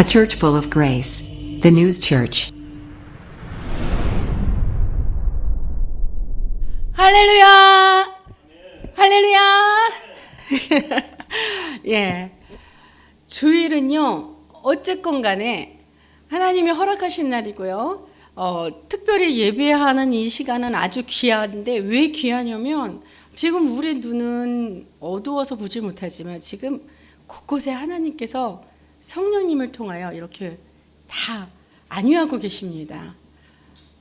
A church full of grace. The News Church. 할렐루야! 할렐루야! 예. 주일은요, 어쨌건 간에 하나님이 허락하신 날이고요. 특별히 예배하는 이 시간은 아주 귀한데, 왜 귀하냐면, 지금 우리 눈은 어두워서 보지 못하지만, 지금 곳곳에 하나님께서 성령님을 통하여 이렇게 다 안위하고 계십니다.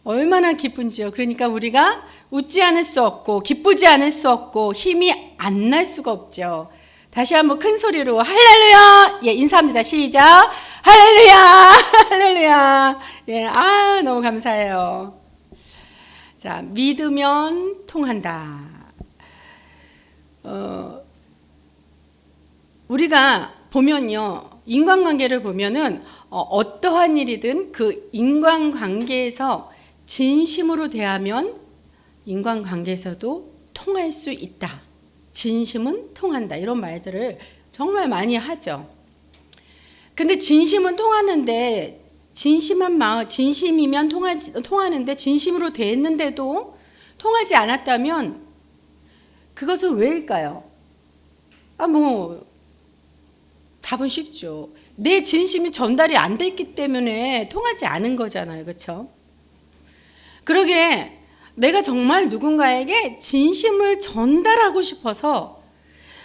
얼마나 기쁜지요. 그러니까 우리가 웃지 않을 수 없고 기쁘지 않을 수 없고 힘이 안 날 수가 없죠. 다시 한번 큰 소리로 할렐루야! 예, 인사합니다. 시작. 할렐루야! 할렐루야! 예, 너무 감사해요. 자, 믿으면 통한다. 우리가 보면요, 인간관계를 보면은 어떠한 일이든 그 인간관계에서 진심으로 대하면 인간관계에서도 통할 수 있다. 진심은 통한다. 이런 말들을 정말 많이 하죠. 근데 진심은 통하는데, 진심한 마음, 진심이면 통하는데 진심으로 대했는데도 통하지 않았다면 그것은 왜일까요? 답은 쉽죠. 내 진심이 전달이 안 됐기 때문에 통하지 않은 거잖아요. 그렇죠? 그러게 내가 정말 누군가에게 진심을 전달하고 싶어서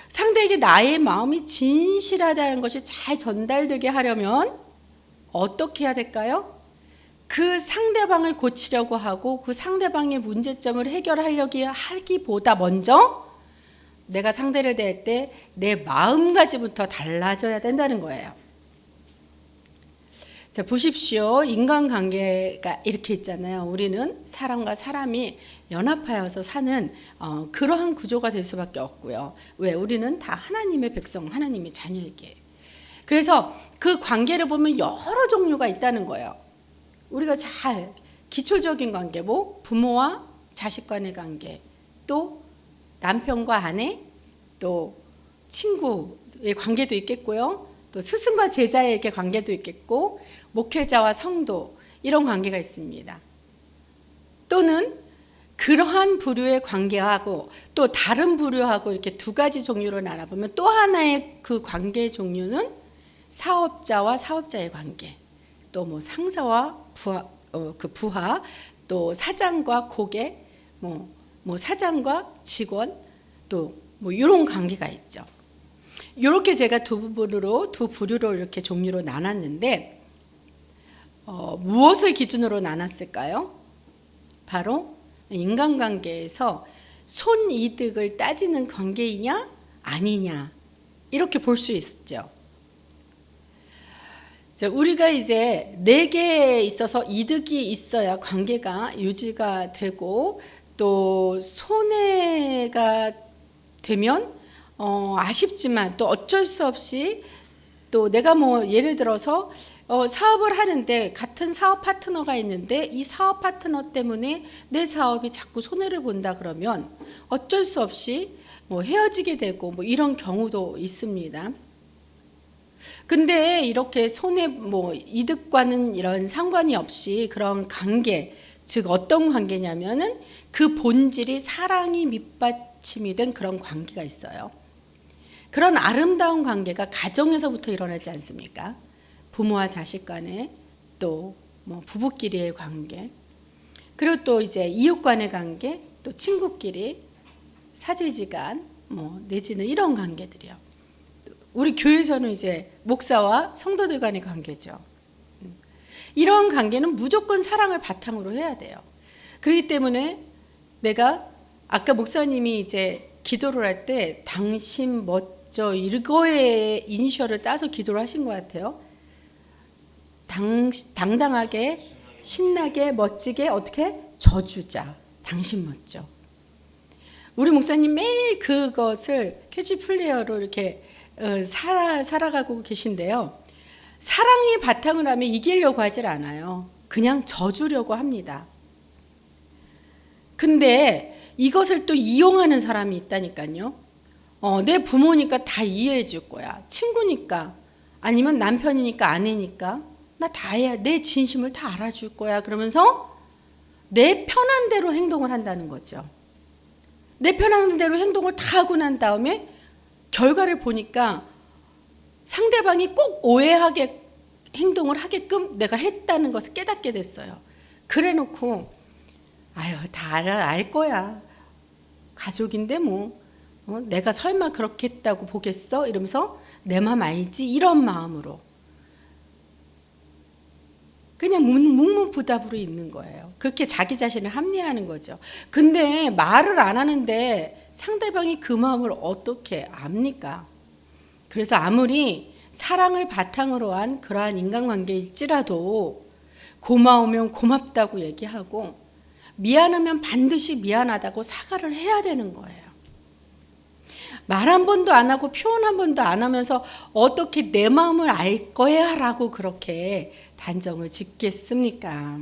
상대에게 나의 마음이 진실하다는 것이 잘 전달되게 하려면 어떻게 해야 될까요? 그 상대방을 고치려고 하고 그 상대방의 문제점을 해결하려고 하기보다 먼저 내가 상대를 대할 때 내 마음가짐부터 달라져야 된다는 거예요. 자, 보십시오. 인간관계가 이렇게 있잖아요. 우리는 사람과 사람이 연합하여서 사는 그러한 구조가 될 수밖에 없고요. 왜? 우리는 다 하나님의 백성, 하나님의 자녀에게. 그래서 그 관계를 보면 여러 종류가 있다는 거예요. 우리가 잘 기초적인 관계, 부모와 자식 간의 관계, 또 남편과 아내, 또 친구의 관계도 있겠고요. 또 스승과 제자의 관계도 있겠고, 목회자와 성도, 이런 관계가 있습니다. 또는 그러한 부류의 관계하고 또 다른 부류하고 이렇게 두 가지 종류로 나눠보면 또 하나의 그 관계의 종류는 사업자와 사업자의 관계, 또 상사와 부하, 또 사장과 고객, 사장과 직원, 또 이런 관계가 있죠. 이렇게 제가 두 부류로 이렇게 종류로 나눴는데, 무엇을 기준으로 나눴을까요? 바로 인간관계에서 손이득을 따지는 관계이냐 아니냐, 이렇게 볼 수 있죠. 우리가 이제 내게 있어서 이득이 있어야 관계가 유지가 되고, 또 손해가 되면 아쉽지만 또 어쩔 수 없이, 또 내가 예를 들어서 사업을 하는데 같은 사업 파트너가 있는데 이 사업 파트너 때문에 내 사업이 자꾸 손해를 본다 그러면 어쩔 수 없이 헤어지게 되고 이런 경우도 있습니다. 근데 이렇게 이득과는 이런 상관이 없이 그런 관계, 즉 어떤 관계냐면은 그 본질이 사랑이 밑받침이 된 그런 관계가 있어요. 그런 아름다운 관계가 가정에서부터 일어나지 않습니까? 부모와 자식 간에, 또 부부끼리의 관계, 그리고 또 이제 이웃 간의 관계, 또 친구끼리, 사제지간, 내지는 이런 관계들이요. 우리 교회에서는 이제 목사와 성도들 간의 관계죠. 이런 관계는 무조건 사랑을 바탕으로 해야 돼요. 그렇기 때문에 내가 아까 목사님이 이제 기도를 할 때 당신 멋져, 이거에 이니셜을 따서 기도를 하신 것 같아요. 당당하게, 신나게, 멋지게, 어떻게? 저주자. 당신 멋져. 우리 목사님 매일 그것을 캐치플레이어로 이렇게 살아가고 계신데요. 사랑이 바탕을 하면 이기려고 하질 않아요. 그냥 져주려고 합니다. 근데 이것을 또 이용하는 사람이 있다니까요. 내 부모니까 다 이해해 줄 거야. 친구니까 아니면 남편이니까 아내니까 나 다 해야 내 진심을 다 알아줄 거야. 그러면서 내 편한 대로 행동을 한다는 거죠. 내 편한 대로 행동을 다 하고 난 다음에 결과를 보니까 상대방이 꼭 오해하게 행동을 하게끔 내가 했다는 것을 깨닫게 됐어요. 그래 놓고 아유 다 알 거야. 가족인데 뭐 내가 설마 그렇게 했다고 보겠어? 이러면서 내 맘 알지? 이런 마음으로 그냥 묵묵부답으로 있는 거예요. 그렇게 자기 자신을 합리화하는 거죠. 근데 말을 안 하는데 상대방이 그 마음을 어떻게 압니까? 그래서 아무리 사랑을 바탕으로 한 그러한 인간관계일지라도 고마우면 고맙다고 얘기하고 미안하면 반드시 미안하다고 사과를 해야 되는 거예요. 말 한 번도 안 하고 표현 한 번도 안 하면서 어떻게 내 마음을 알 거야 라고 그렇게 단정을 짓겠습니까?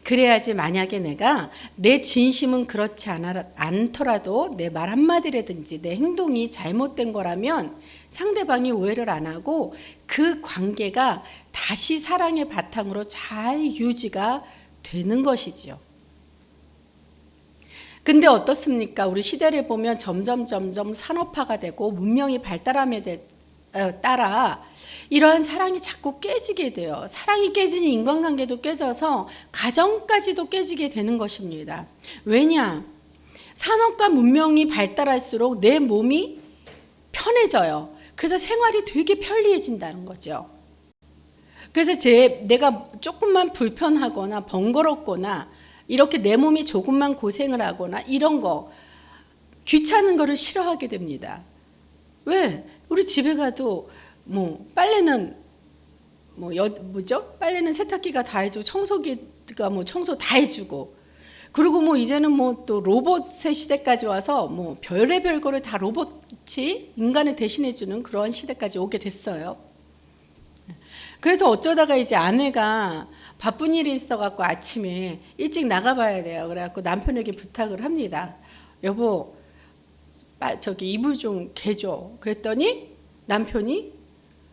그래야지 만약에 내가 내 진심은 그렇지 않더라도 내 말 한마디라든지 내 행동이 잘못된 거라면 상대방이 오해를 안 하고 그 관계가 다시 사랑의 바탕으로 잘 유지가 되는 것이지요. 근데 어떻습니까? 우리 시대를 보면 점점 산업화가 되고 문명이 발달함에 따라 이러한 사랑이 자꾸 깨지게 돼요. 사랑이 깨지니 인간관계도 깨져서 가정까지도 깨지게 되는 것입니다. 왜냐? 산업과 문명이 발달할수록 내 몸이 편해져요. 그래서 생활이 되게 편리해진다는 거죠. 그래서 내가 조금만 불편하거나 번거롭거나 이렇게 내 몸이 조금만 고생을 하거나 이런 거 귀찮은 거를 싫어하게 됩니다. 왜? 우리 집에 가도 뭐 빨래는 빨래는 세탁기가 다 해주고 청소기가 뭐 청소 다 해주고 그리고 뭐 이제는 뭐 또 로봇의 시대까지 와서 뭐 별의별 거를 다 로봇이 인간을 대신해주는 그런 시대까지 오게 됐어요. 그래서 어쩌다가 이제 아내가 바쁜 일이 있어갖고 아침에 일찍 나가봐야 돼요. 그래갖고 남편에게 부탁을 합니다. 여보, 저기 이불 좀 개줘. 그랬더니 남편이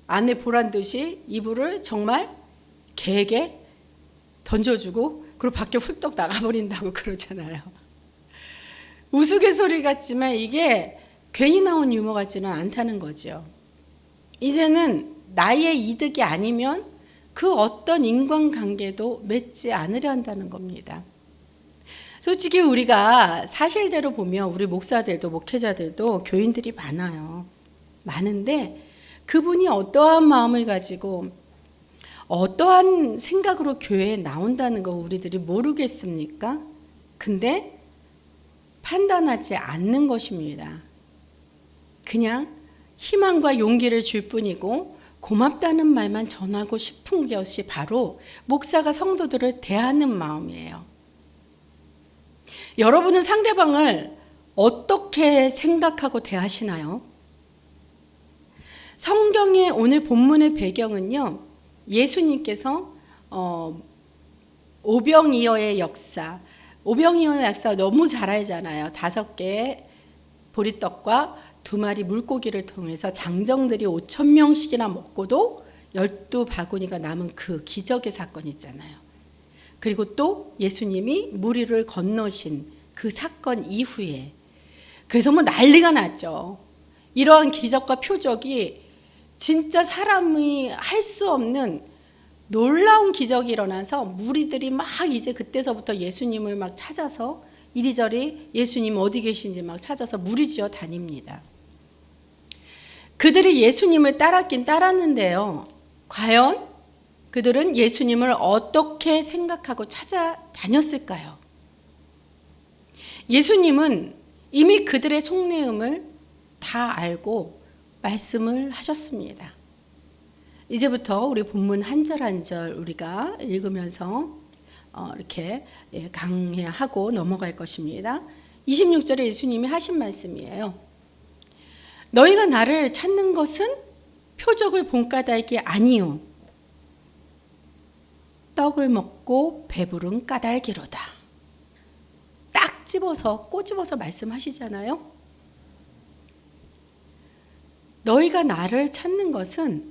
아내 보란 듯이 이불을 정말 개게 던져주고 그리고 밖에 훌떡 나가버린다고 그러잖아요. 우스갯소리 같지만 이게 괜히 나온 유머 같지는 않다는 거죠. 이제는 나의 이득이 아니면 그 어떤 인간관계도 맺지 않으려 한다는 겁니다. 솔직히 우리가 사실대로 보면 우리 목사들도 목회자들도 교인들이 많아요. 많은데 그분이 어떠한 마음을 가지고 어떠한 생각으로 교회에 나온다는 거 우리들이 모르겠습니까? 근데 판단하지 않는 것입니다. 그냥 희망과 용기를 줄 뿐이고 고맙다는 말만 전하고 싶은 것이 바로 목사가 성도들을 대하는 마음이에요. 여러분은 상대방을 어떻게 생각하고 대하시나요? 성경의 오늘 본문의 배경은요, 예수님께서 오병이어의 역사, 오병이어의 역사 너무 잘 알잖아요. 5개의 보리떡과 2마리 물고기를 통해서 장정들이 5,000명씩이나 먹고도 12바구니가 남은 그 기적의 사건 있잖아요. 그리고 또 예수님이 무리를 건너신 그 사건 이후에 그래서 뭐 난리가 났죠. 이러한 기적과 표적이 진짜 사람이 할 수 없는 놀라운 기적이 일어나서 무리들이 막 이제 그때서부터 예수님을 막 찾아서 이리저리 예수님 어디 계신지 막 찾아서 무리지어 다닙니다. 그들이 예수님을 따랐긴 따랐는데요. 과연 그들은 예수님을 어떻게 생각하고 찾아다녔을까요? 예수님은 이미 그들의 속내음을 다 알고 말씀을 하셨습니다. 이제부터 우리 본문 한 절 한 절 우리가 읽으면서 이렇게 강해하고 넘어갈 것입니다. 26절에 예수님이 하신 말씀이에요. 너희가 나를 찾는 것은 표적을 본 까닭이 아니요 떡을 먹고 배부른 까닭이로다. 꼬집어서 말씀하시잖아요. 너희가 나를 찾는 것은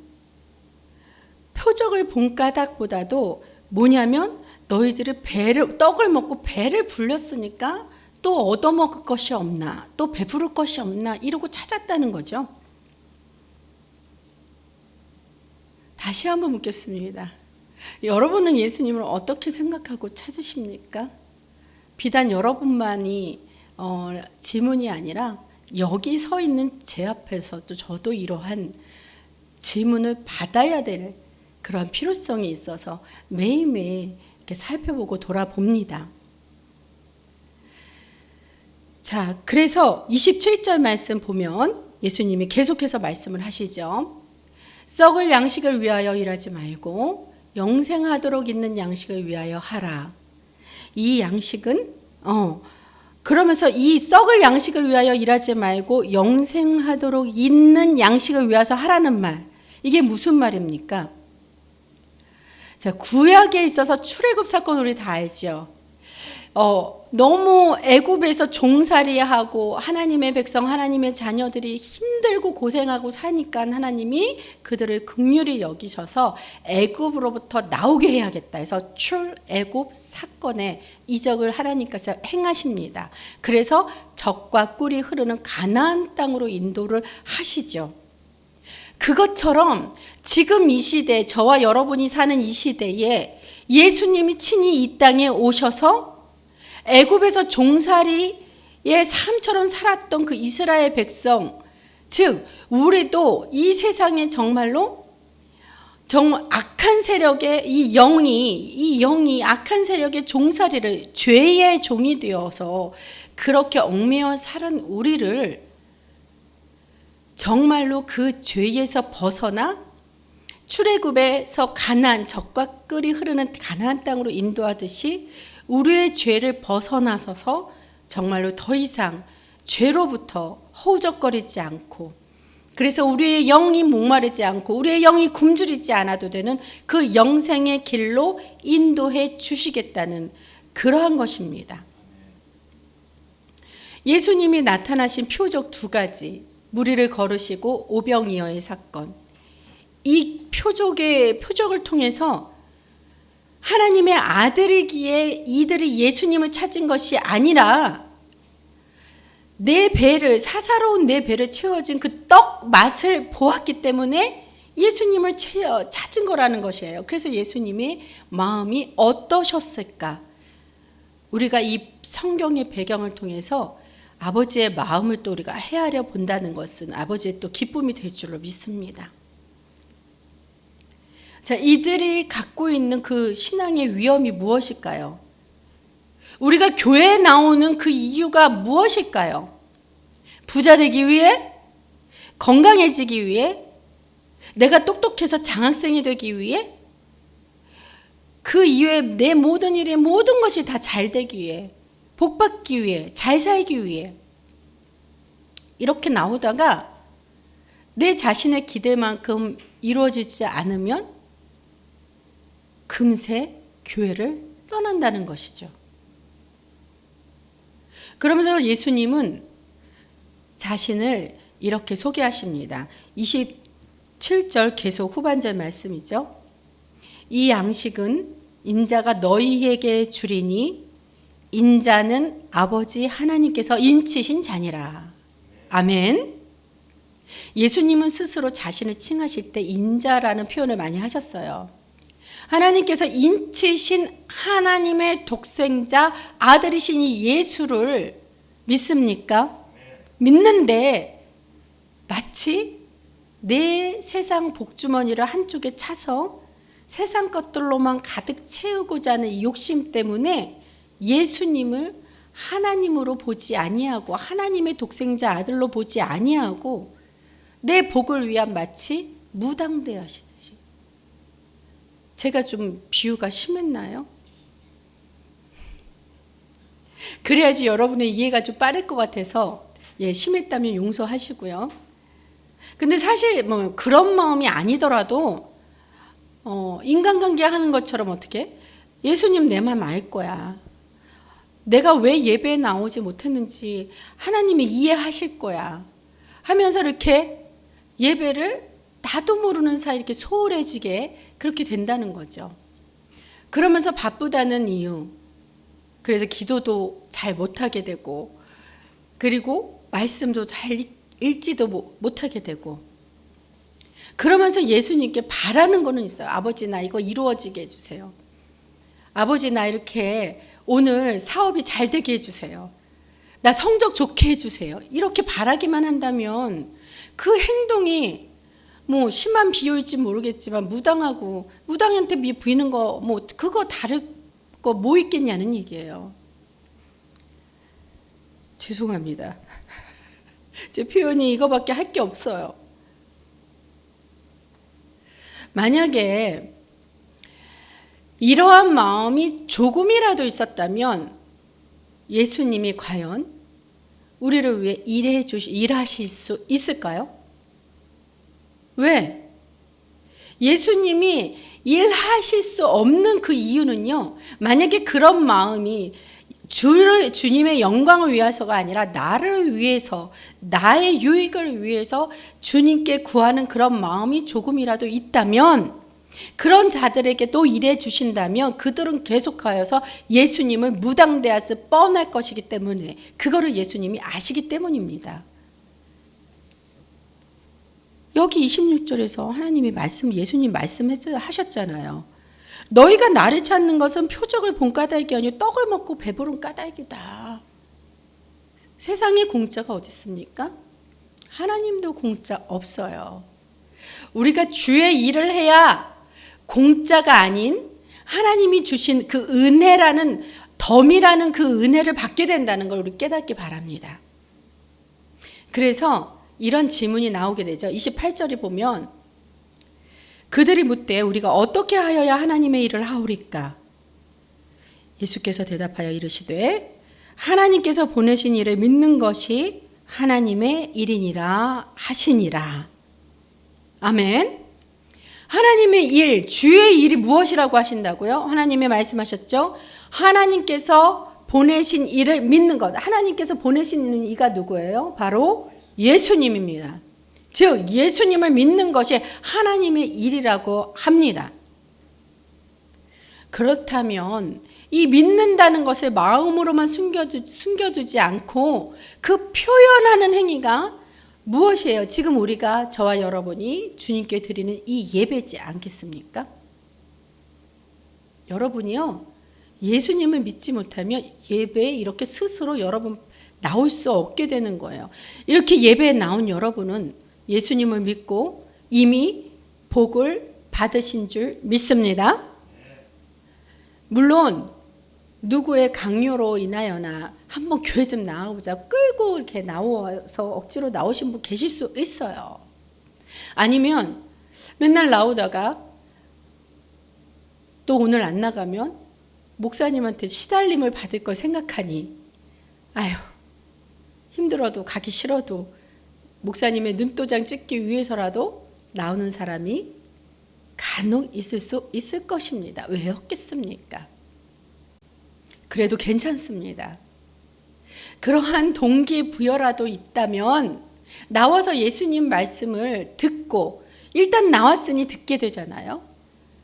표적을 본 까닭보다도 뭐냐면 너희들이 떡을 먹고 배를 불렸으니까 또 얻어먹을 것이 없나, 또 배부를 것이 없나 이러고 찾았다는 거죠. 다시 한번 묻겠습니다. 여러분은 예수님을 어떻게 생각하고 찾으십니까? 비단 여러분만이 지문이 아니라 여기 서 있는 제 앞에서도 저도 이러한 질문을 받아야 될 그런 필요성이 있어서 매일매일 이렇게 살펴보고 돌아봅니다. 자, 그래서 27절 말씀 보면 예수님이 계속해서 말씀을 하시죠. 썩을 양식을 위하여 일하지 말고 영생하도록 있는 양식을 위하여 하라. 이 양식은 그러면서 이 썩을 양식을 위하여 일하지 말고 영생하도록 있는 양식을 위해서 하라는 말. 이게 무슨 말입니까? 자, 구약에 있어서 출애굽 사건 우리 다 알죠. 너무 애굽에서 종살이하고 하나님의 백성, 하나님의 자녀들이 힘들고 고생하고 사니까 하나님이 그들을 긍휼히 여기셔서 애굽으로부터 나오게 해야겠다 해서 출애굽 사건의 이적을 하나님께서 행하십니다. 그래서 젖과 꿀이 흐르는 가나안 땅으로 인도를 하시죠. 그것처럼 지금 이 시대, 저와 여러분이 사는 이 시대에 예수님이 친히 이 땅에 오셔서 애굽에서 종살이의 삶처럼 살았던 그 이스라엘 백성, 즉 우리도 이 세상에 정말로 정말 악한 세력의 이 영이 악한 세력의 종살이를 죄의 종이 되어서 그렇게 얽매여 살은 우리를 정말로 그 죄에서 벗어나 출애굽에서 가나안, 젖과 꿀이 흐르는 가나안 땅으로 인도하듯이 우리의 죄를 벗어나서서 정말로 더 이상 죄로부터 허우적거리지 않고, 그래서 우리의 영이 목마르지 않고 우리의 영이 굶주리지 않아도 되는 그 영생의 길로 인도해 주시겠다는 그러한 것입니다. 예수님이 나타나신 표적 두 가지, 무리를 걸으시고 오병이어의 사건, 이 표적을 통해서 하나님의 아들이기에 이들이 예수님을 찾은 것이 아니라 내 배를, 사사로운 내 배를 채워진 그 떡 맛을 보았기 때문에 예수님을 찾은 거라는 것이에요. 그래서 예수님의 마음이 어떠셨을까? 우리가 이 성경의 배경을 통해서 아버지의 마음을 또 우리가 헤아려 본다는 것은 아버지의 또 기쁨이 될 줄로 믿습니다. 자, 이들이 갖고 있는 그 신앙의 위험이 무엇일까요? 우리가 교회에 나오는 그 이유가 무엇일까요? 부자 되기 위해? 건강해지기 위해? 내가 똑똑해서 장학생이 되기 위해? 그 이외에 내 모든 일에 모든 것이 다 잘 되기 위해, 복 받기 위해, 잘 살기 위해 이렇게 나오다가 내 자신의 기대만큼 이루어지지 않으면 금세 교회를 떠난다는 것이죠. 그러면서 예수님은 자신을 이렇게 소개하십니다. 27절 계속 후반절 말씀이죠. 이 양식은 인자가 너희에게 주리니 인자는 아버지 하나님께서 인치신 자니라. 아멘. 예수님은 스스로 자신을 칭하실 때 인자라는 표현을 많이 하셨어요. 하나님께서 인치신 하나님의 독생자 아들이신 이 예수를 믿습니까? 믿는데 마치 내 세상 복주머니를 한쪽에 차서 세상 것들로만 가득 채우고자 하는 이 욕심 때문에 예수님을 하나님으로 보지 아니하고 하나님의 독생자 아들로 보지 아니하고 내 복을 위한 마치 무당대하시듯이. 제가 좀 비유가 심했나요? 그래야지 여러분의 이해가 좀 빠를 것 같아서 심했다면 용서하시고요. 근데 사실 뭐 그런 마음이 아니더라도 인간관계 하는 것처럼 어떻게? 예수님 내 마음 알 거야. 내가 왜 예배에 나오지 못했는지 하나님이 이해하실 거야 하면서 이렇게 예배를 나도 모르는 사이 이렇게 소홀해지게 그렇게 된다는 거죠. 그러면서 바쁘다는 이유, 그래서 기도도 잘 못하게 되고, 그리고 말씀도 잘 읽지도 못하게 되고, 그러면서 예수님께 바라는 거는 있어요. 아버지, 나 이거 이루어지게 해주세요. 아버지, 나 이렇게 오늘 사업이 잘 되게 해주세요. 나 성적 좋게 해주세요. 이렇게 바라기만 한다면 그 행동이 뭐 심한 비유일지 모르겠지만 무당하고, 무당한테 비는 거 뭐 그거 다를 거 뭐 있겠냐는 얘기예요. 죄송합니다. 제 표현이 이거밖에 할 게 없어요. 만약에 이러한 마음이 조금이라도 있었다면 예수님이 과연 우리를 위해 일하실 수 있을까요? 왜? 예수님이 일하실 수 없는 그 이유는요, 만약에 그런 마음이 주님의 영광을 위해서가 아니라 나를 위해서, 나의 유익을 위해서 주님께 구하는 그런 마음이 조금이라도 있다면, 그런 자들에게 또 일해 주신다면 그들은 계속하여서 예수님을 무당대하스 뻔할 것이기 때문에, 그거를 예수님이 아시기 때문입니다. 여기 26절에서 하나님이 예수님 말씀하셨잖아요. 너희가 나를 찾는 것은 표적을 본 까닭이 아니요 떡을 먹고 배부른 까닭이다. 세상에 공짜가 어디 있습니까? 하나님도 공짜 없어요. 우리가 주의 일을 해야 공짜가 아닌 하나님이 주신 그 은혜라는, 덤이라는 그 은혜를 받게 된다는 걸 우리 깨닫기 바랍니다. 그래서 이런 질문이 나오게 되죠. 28절에 보면 그들이 묻되 우리가 어떻게 하여야 하나님의 일을 하오리까? 예수께서 대답하여 이르시되 하나님께서 보내신 일을 믿는 것이 하나님의 일이니라 하시니라. 아멘. 하나님의 일, 주의 일이 무엇이라고 하신다고요? 하나님이 말씀하셨죠. 하나님께서 보내신 일을 믿는 것. 하나님께서 보내신 이가 누구예요? 바로 예수님입니다. 즉 예수님을 믿는 것이 하나님의 일이라고 합니다. 그렇다면 이 믿는다는 것을 마음으로만 숨겨두지 않고 그 표현하는 행위가 무엇이에요? 지금 우리가, 저와 여러분이 주님께 드리는 이 예배지 않겠습니까? 여러분이요, 예수님을 믿지 못하면 예배에 이렇게 스스로 여러분 나올 수 없게 되는 거예요. 이렇게 예배에 나온 여러분은 예수님을 믿고 이미 복을 받으신 줄 믿습니다. 물론 누구의 강요로 인하여나 한번 교회 좀 나와보자 끌고 이렇게 나와서 억지로 나오신 분 계실 수 있어요. 아니면 맨날 나오다가 또 오늘 안 나가면 목사님한테 시달림을 받을 걸 생각하니 아유, 힘들어도 가기 싫어도 목사님의 눈도장 찍기 위해서라도 나오는 사람이 간혹 있을 수 있을 것입니다. 왜 없겠습니까? 그래도 괜찮습니다. 그러한 동기부여라도 있다면 나와서 예수님 말씀을 듣고, 일단 나왔으니 듣게 되잖아요.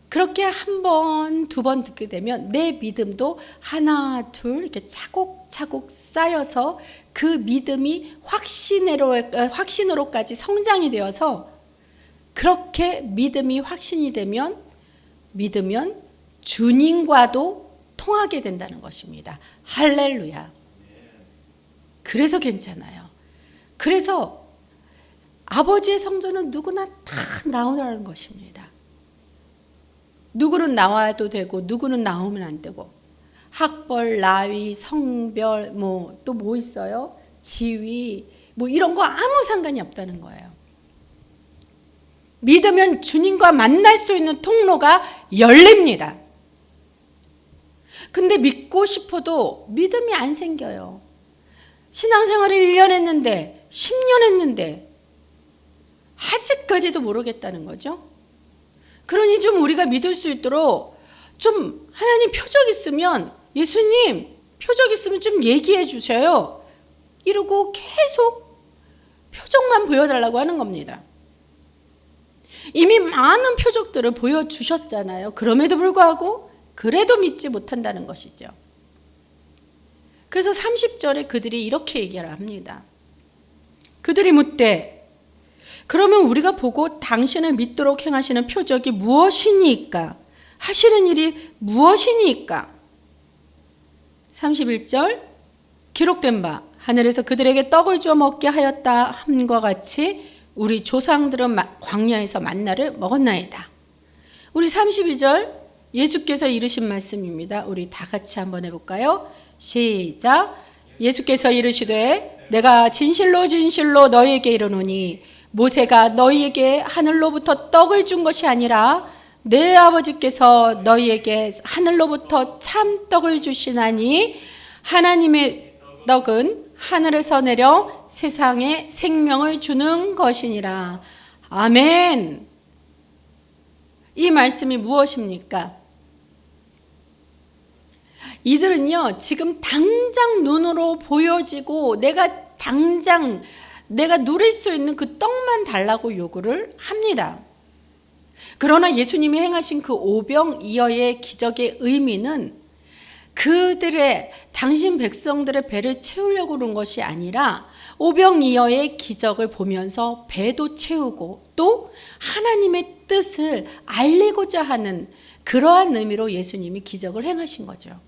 그렇게 한 번, 두 번 듣게 되면 내 믿음도 하나, 둘 이렇게 차곡차곡 쌓여서 그 믿음이 확신으로까지 성장이 되어서, 그렇게 믿음이 확신이 되면 믿으면 주님과도 통하게 된다는 것입니다. 할렐루야. 그래서 괜찮아요. 그래서 아버지의 성전은 누구나 다 나오라는 것입니다. 누구는 나와도 되고 누구는 나오면 안 되고, 학벌, 나이, 성별, 또 뭐 있어요? 지위, 이런 거 아무 상관이 없다는 거예요. 믿으면 주님과 만날 수 있는 통로가 열립니다. 근데 믿고 싶어도 믿음이 안 생겨요. 신앙생활을 1년 했는데 10년 했는데 아직까지도 모르겠다는 거죠. 그러니 좀 우리가 믿을 수 있도록 좀 하나님 표적 있으면, 예수님 표적 있으면 좀 얘기해 주세요. 이러고 계속 표적만 보여달라고 하는 겁니다. 이미 많은 표적들을 보여주셨잖아요. 그럼에도 불구하고 그래도 믿지 못한다는 것이죠. 그래서 30절에 그들이 이렇게 얘기를 합니다. 그들이 묻되 그러면 우리가 보고 당신을 믿도록 행하시는 표적이 무엇이니까? 하시는 일이 무엇이니까? 31절 기록된 바 하늘에서 그들에게 떡을 주어 먹게 하였다 함과 같이 우리 조상들은 광야에서 만나를 먹었나이다. 우리 32절 예수께서 이르신 말씀입니다. 우리 다 같이 한번 해볼까요? 시작. 예수께서 이르시되 내가 진실로 진실로 너희에게 이르노니 모세가 너희에게 하늘로부터 떡을 준 것이 아니라 내 아버지께서 너희에게 하늘로부터 참 떡을 주시나니 하나님의 떡은 하늘에서 내려 세상에 생명을 주는 것이니라. 아멘. 이 말씀이 무엇입니까? 이들은요, 지금 당장 눈으로 보여지고 내가 누릴 수 있는 그 떡만 달라고 요구를 합니다. 그러나 예수님이 행하신 그 오병이어의 기적의 의미는 그들의 당신 백성들의 배를 채우려고 그런 것이 아니라 오병이어의 기적을 보면서 배도 채우고 또 하나님의 뜻을 알리고자 하는 그러한 의미로 예수님이 기적을 행하신 거죠.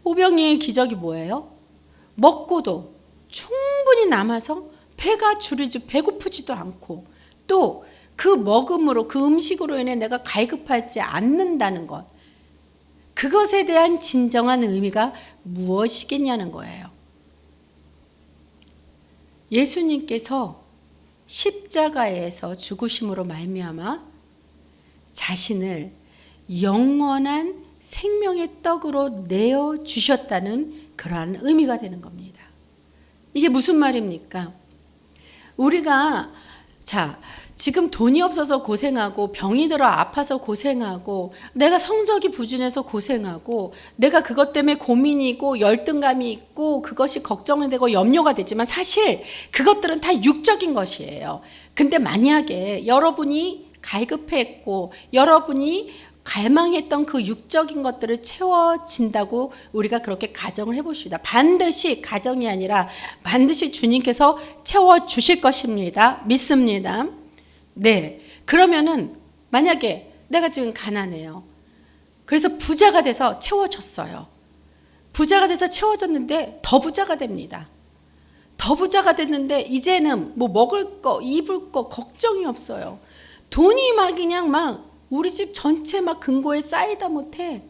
오병이어의 기적이 뭐예요? 먹고도 충분히 남아서 배가 줄이지 배고프지도 않고 또 그 먹음으로 그 음식으로 인해 내가 갈급하지 않는다는 것, 그것에 대한 진정한 의미가 무엇이겠냐는 거예요. 예수님께서 십자가에서 죽으심으로 말미암아 자신을 영원한 생명의 떡으로 내어주셨다는 그러한 의미가 되는 겁니다. 이게 무슨 말입니까? 우리가 지금 돈이 없어서 고생하고 병이 들어 아파서 고생하고 내가 성적이 부진해서 고생하고 내가 그것 때문에 고민이고 열등감이 있고 그것이 걱정이 되고 염려가 되지만 사실 그것들은 다 육적인 것이에요. 근데 만약에 여러분이 갈급했고 여러분이 갈망했던 그 육적인 것들을 채워진다고 우리가 그렇게 가정을 해봅시다. 반드시 가정이 아니라 반드시 주님께서 채워주실 것입니다. 믿습니다. 네, 그러면은 만약에 내가 지금 가난해요. 그래서 부자가 돼서 채워졌어요. 부자가 돼서 채워졌는데 더 부자가 됩니다. 더 부자가 됐는데 이제는 뭐 먹을 거, 입을 거 걱정이 없어요. 돈이 그냥 우리 집 전체 금고에 쌓이다 못해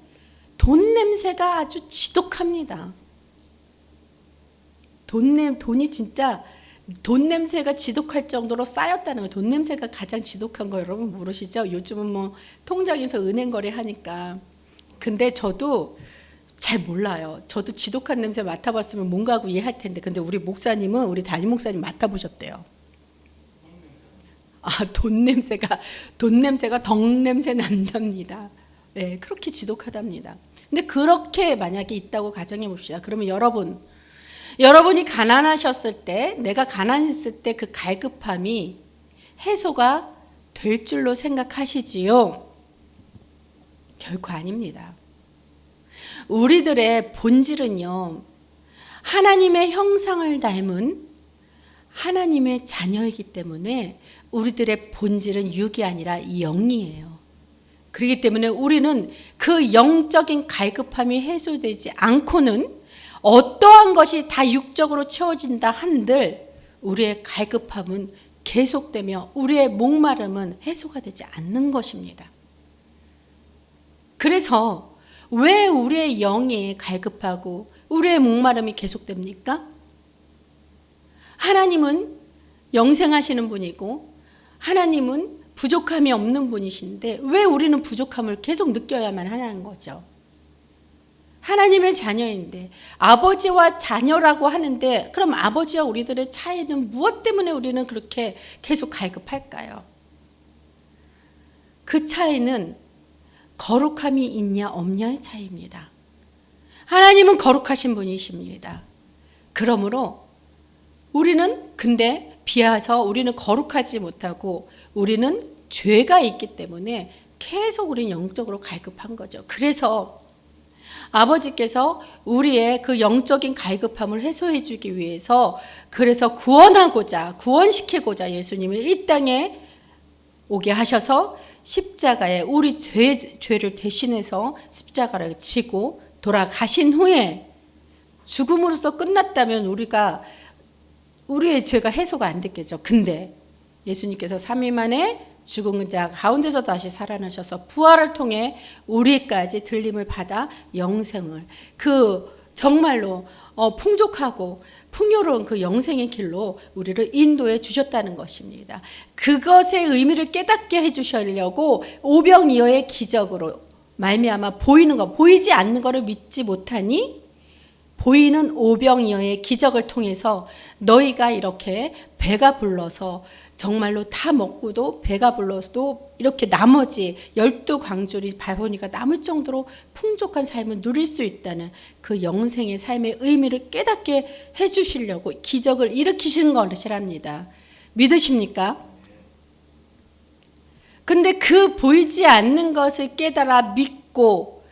돈 냄새가 아주 지독합니다. 돈이 진짜 돈 냄새가 지독할 정도로 쌓였다는 거예요. 돈 냄새가 가장 지독한 거 여러분 모르시죠? 요즘은 통장에서 은행 거래하니까. 근데 저도 잘 몰라요. 저도 지독한 냄새 맡아봤으면 뭔가 하고 이해할 텐데. 근데 우리 목사님은 우리 담임 목사님 맡아보셨대요. 돈 냄새가 덕 냄새 난답니다. 네, 그렇게 지독하답니다. 근데 그렇게 만약에 있다고 가정해 봅시다. 그러면 여러분이 가난하셨을 때, 내가 가난했을 때 그 갈급함이 해소가 될 줄로 생각하시지요? 결코 아닙니다. 우리들의 본질은요, 하나님의 형상을 닮은 하나님의 자녀이기 때문에 우리들의 본질은 육이 아니라 영이에요. 그렇기 때문에 우리는 그 영적인 갈급함이 해소되지 않고는 어떠한 것이 다 육적으로 채워진다 한들 우리의 갈급함은 계속되며 우리의 목마름은 해소가 되지 않는 것입니다. 그래서 왜 우리의 영이 갈급하고 우리의 목마름이 계속됩니까? 하나님은 영생하시는 분이고 하나님은 부족함이 없는 분이신데 왜 우리는 부족함을 계속 느껴야만 하는 거죠? 하나님의 자녀인데 아버지와 자녀라고 하는데 그럼 아버지와 우리들의 차이는 무엇 때문에 우리는 그렇게 계속 갈급할까요? 그 차이는 거룩함이 있냐 없냐의 차이입니다. 하나님은 거룩하신 분이십니다. 그러므로 우리는 근데 비해서 우리는 거룩하지 못하고 우리는 죄가 있기 때문에 계속 우리는 영적으로 갈급한 거죠. 그래서 아버지께서 우리의 그 영적인 갈급함을 해소해 주기 위해서 그래서 구원시키고자 예수님을 이 땅에 오게 하셔서 십자가에 우리 죄를 대신해서 십자가를 지고 돌아가신 후에 죽음으로써 끝났다면 우리의 죄가 해소가 안 됐겠죠. 근데 예수님께서 3일 만에 죽은 자 가운데서 다시 살아나셔서 부활을 통해 우리까지 들림을 받아 영생을 정말로 풍족하고 풍요로운 그 영생의 길로 우리를 인도해 주셨다는 것입니다. 그것의 의미를 깨닫게 해 주시려고 오병이어의 기적으로 말미암아 보이지 않는 것을 믿지 못하니 보이는 오병이어의 기적을 통해서 너희가 이렇게 배가 불러서 정말로 다 먹고도 배가 불러도 이렇게 나머지 12광줄이 바보니까 남을 정도로 풍족한 삶을 누릴 수 있다는 그 영생의 삶의 의미를 깨닫게 해주시려고 기적을 일으키신 것이랍니다. 믿으십니까? 근데 그 보이지 않는 것을 깨달아 믿고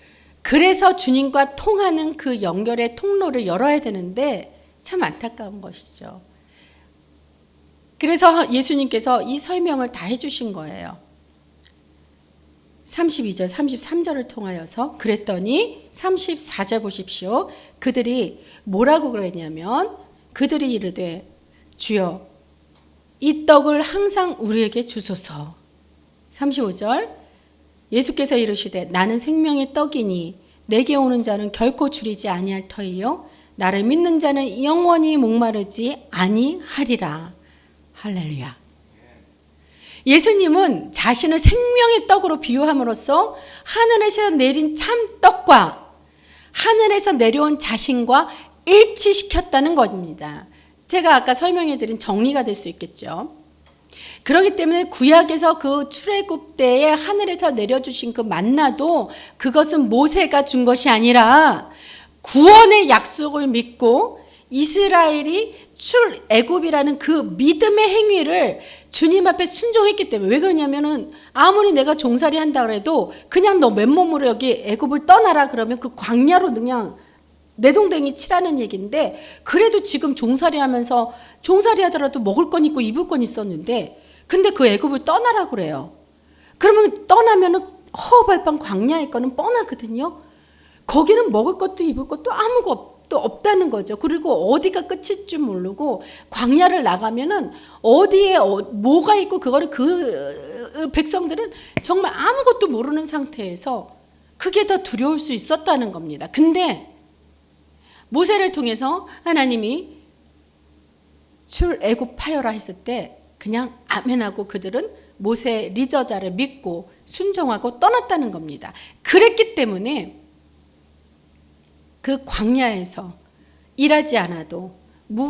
그래서 주님과 통하는 그 연결의 통로를 열어야 되는데 참 안타까운 것이죠. 그래서 예수님께서 이 설명을 다 해주신 거예요. 32절, 33절을 통하여서 그랬더니 34절 보십시오. 그들이 뭐라고 그랬냐면 그들이 이르되 주여 이 떡을 항상 우리에게 주소서. 35절 예수께서 이르시되 나는 생명의 떡이니 내게 오는 자는 결코 줄이지 아니할 터이요 나를 믿는 자는 영원히 목마르지 아니하리라. 할렐루야. 예수님은 자신을 생명의 떡으로 비유함으로써 하늘에서 내린 참떡과 하늘에서 내려온 자신과 일치시켰다는 것입니다. 제가 아까 설명해 드린 정리가 될 수 있겠죠. 그렇기 때문에 구약에서 그 출애굽 때에 하늘에서 내려주신 그 만나도 그것은 모세가 준 것이 아니라 구원의 약속을 믿고 이스라엘이 출애굽이라는 그 믿음의 행위를 주님 앞에 순종했기 때문에. 왜 그러냐면은 아무리 내가 종살이 한다 그래도 그냥 너 맨몸으로 여기 애굽을 떠나라 그러면 그 광야로 그냥 내동댕이 치라는 얘기인데, 그래도 지금 종살이 하면서 종살이 하더라도 먹을 건 있고 입을 건 있었는데 근데 그 애굽을 떠나라 그래요. 그러면 떠나면은 허허벌판 광야일 거는 뻔하거든요. 거기는 먹을 것도 입을 것도 아무것도 없다는 거죠. 그리고 어디가 끝일 줄 모르고 광야를 나가면은 어디에 뭐가 있고 그거를 그 백성들은 정말 아무것도 모르는 상태에서 그게 더 두려울 수 있었다는 겁니다. 근데 모세를 통해서 하나님이 출애굽하여라 했을 때 그냥 아멘하고 그들은 모세 리더자를 믿고 순종하고 떠났다는 겁니다. 그랬기 때문에 그 광야에서 일하지 않아도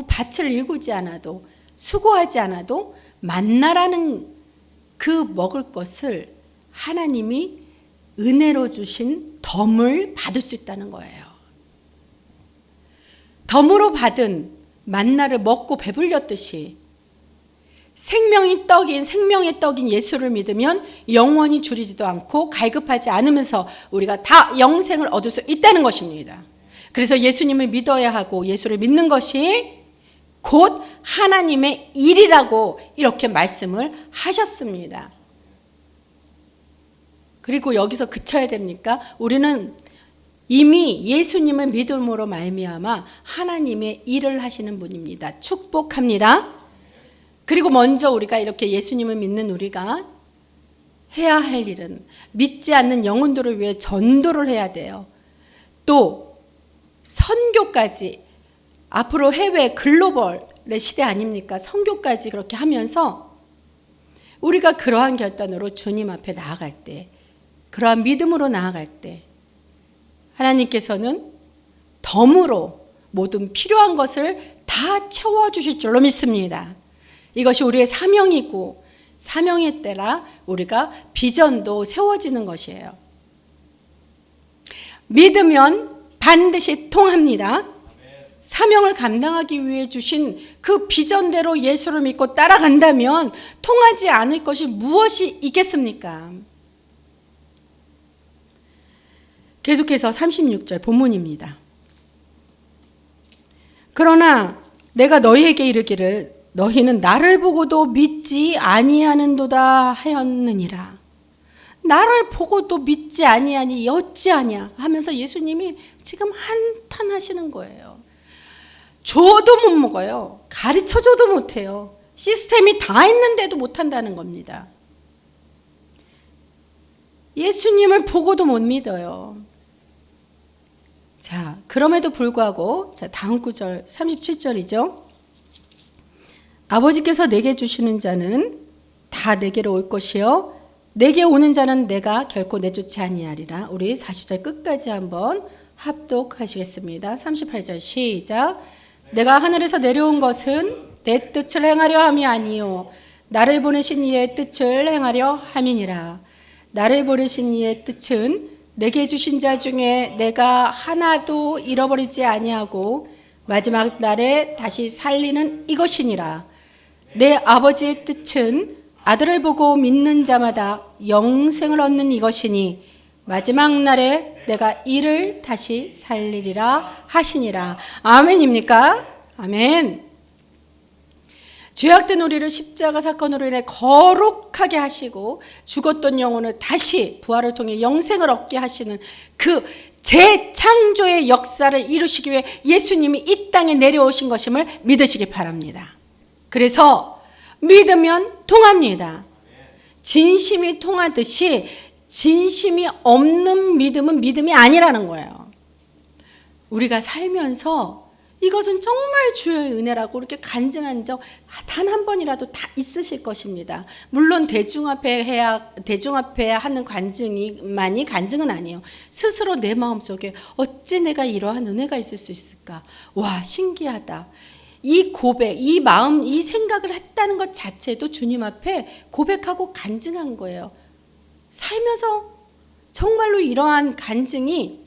밭을 일구지 않아도 수고하지 않아도 만나라는 그 먹을 것을 하나님이 은혜로 주신 덤을 받을 수 있다는 거예요. 덤으로 받은 만나를 먹고 배불렸듯이 생명의 떡인 예수를 믿으면 영원히 줄이지도 않고 갈급하지 않으면서 우리가 다 영생을 얻을 수 있다는 것입니다. 그래서 예수님을 믿어야 하고 예수를 믿는 것이 곧 하나님의 일이라고 이렇게 말씀을 하셨습니다. 그리고 여기서 그쳐야 됩니까? 우리는 이미 예수님을 믿음으로 말미암아 하나님의 일을 하시는 분입니다. 축복합니다. 그리고 먼저 우리가 이렇게 예수님을 믿는 우리가 해야 할 일은 믿지 않는 영혼들을 위해 전도를 해야 돼요. 또 선교까지, 앞으로 해외 글로벌의 시대 아닙니까? 선교까지 그렇게 하면서 우리가 그러한 결단으로 주님 앞에 나아갈 때, 그러한 믿음으로 나아갈 때 하나님께서는 덤으로 모든 필요한 것을 다 채워주실 줄로 믿습니다. 이것이 우리의 사명이고 사명에 따라 우리가 비전도 세워지는 것이에요. 믿으면 반드시 통합니다. 사명을 감당하기 위해 주신 그 비전대로 예수를 믿고 따라간다면 통하지 않을 것이 무엇이 있겠습니까? 계속해서 36절 본문입니다. 그러나 내가 너희에게 이르기를 너희는 나를 보고도 믿지 아니하는도다 하였느니라. 나를 보고도 믿지 아니하니 어찌하냐 하면서 예수님이 지금 한탄하시는 거예요. 줘도 못 먹어요. 가르쳐줘도 못해요. 시스템이 다 있는데도 못한다는 겁니다. 예수님을 보고도 못 믿어요. 자, 그럼에도 불구하고 자, 다음 구절 37절이죠. 아버지께서 내게 주시는 자는 다 내게로 올 것이요 내게 오는 자는 내가 결코 내쫓지 아니하리라. 우리 40절 끝까지 한번 합독하시겠습니다. 38절 시작. 내가 하늘에서 내려온 것은 내 뜻을 행하려 함이 아니요 나를 보내신 이의 뜻을 행하려 함이니라. 나를 보내신 이의 뜻은 내게 주신 자 중에 내가 하나도 잃어버리지 아니하고 마지막 날에 다시 살리는 이것이니라. 내 아버지의 뜻은 아들을 보고 믿는 자마다 영생을 얻는 이것이니 마지막 날에 내가 이를 다시 살리리라 하시니라. 아멘입니까? 아멘. 죄악된 우리를 십자가 사건으로 인해 거룩하게 하시고 죽었던 영혼을 다시 부활을 통해 영생을 얻게 하시는 그 재창조의 역사를 이루시기 위해 예수님이 이 땅에 내려오신 것임을 믿으시기 바랍니다. 그래서 믿으면 통합니다. 진심이 통하듯이 진심이 없는 믿음은 믿음이 아니라는 거예요. 우리가 살면서 이것은 정말 주의 은혜라고 이렇게 간증한 적 단 한 번이라도 다 있으실 것입니다. 물론 대중 앞에 하는 간증이만이 간증은 아니에요. 스스로 내 마음속에 어찌 내가 이러한 은혜가 있을 수 있을까? 와, 신기하다. 이 고백, 이 마음, 이 생각을 했다는 것 자체도 주님 앞에 고백하고 간증한 거예요. 살면서 정말로 이러한 간증이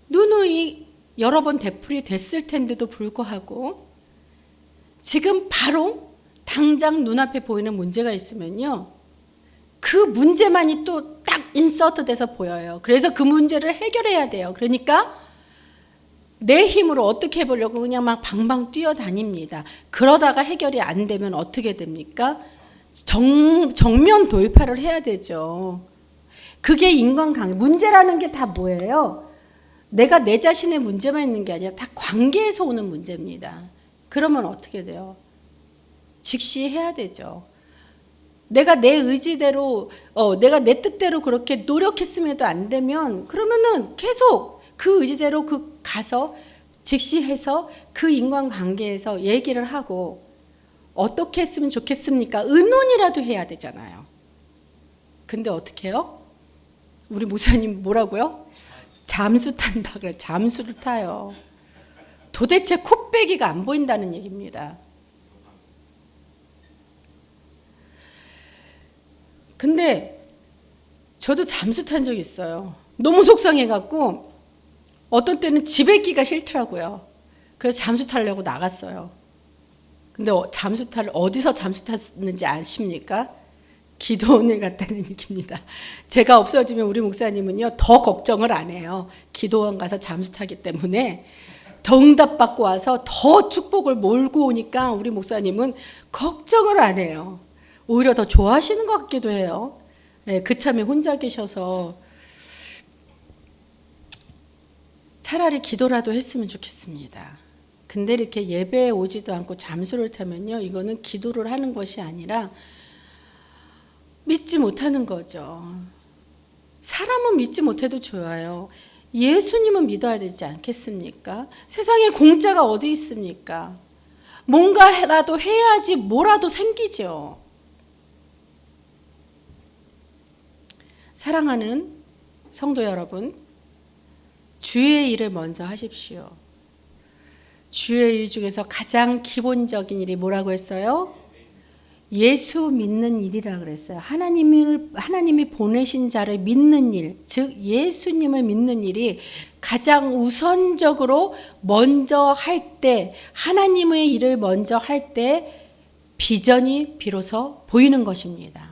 누누이 여러 번 되풀이 됐을 텐데도 불구하고 지금 바로 당장 눈앞에 보이는 문제가 있으면요. 그 문제만이 또 딱 인서트 돼서 보여요. 그래서 그 문제를 해결해야 돼요. 그러니까 내 힘으로 어떻게 해보려고 그냥 막 방방 뛰어다닙니다. 그러다가 해결이 안 되면 어떻게 됩니까? 정면 돌파를 해야 되죠. 그게 인간관계. 문제라는 게 다 뭐예요? 내가 내 자신의 문제만 있는 게 아니라 다 관계에서 오는 문제입니다. 그러면 어떻게 돼요? 즉시 해야 되죠. 내가 내 의지대로, 내가 내 뜻대로 그렇게 노력했음에도 안 되면 그러면은 계속 그 의지대로 가서 직시해서 그 인간관계에서 얘기를 하고 어떻게 했으면 좋겠습니까? 의논이라도 해야 되잖아요. 근데 어떻게 해요? 우리 목사님 뭐라고요? 잠수 탄다 그래. 잠수를 타요. 도대체 코빼기가 안 보인다는 얘기입니다. 근데 저도 잠수 탄 적이 있어요. 너무 속상해갖고 어떤 때는 집에 있기가 싫더라고요. 그래서 잠수 타려고 나갔어요. 근데 어디서 잠수 탔는지 아십니까? 기도원에 갔다는 얘기입니다. 제가 없어지면 우리 목사님은요 더 걱정을 안 해요. 기도원 가서 잠수 타기 때문에 더 응답받고 와서 더 축복을 몰고 오니까 우리 목사님은 걱정을 안 해요. 오히려 더 좋아하시는 것 같기도 해요. 네, 그참에 혼자 계셔서 차라리 기도라도 했으면 좋겠습니다. 근데 이렇게 예배에 오지도 않고 잠수를 타면요, 이거는 기도를 하는 것이 아니라 믿지 못하는 거죠. 사람은 믿지 못해도 좋아요. 예수님은 믿어야 되지 않겠습니까? 세상에 공짜가 어디 있습니까? 뭔가라도 해야지 뭐라도 생기죠. 사랑하는 성도 여러분, 주의 일을 먼저 하십시오. 주의 일 중에서 가장 기본적인 일이 뭐라고 했어요? 예수 믿는 일이라 그랬어요. 하나님이 보내신 자를 믿는 일, 즉 예수님을 믿는 일이 가장 우선적으로 먼저 할 때, 하나님의 일을 먼저 할 때 비전이 비로소 보이는 것입니다.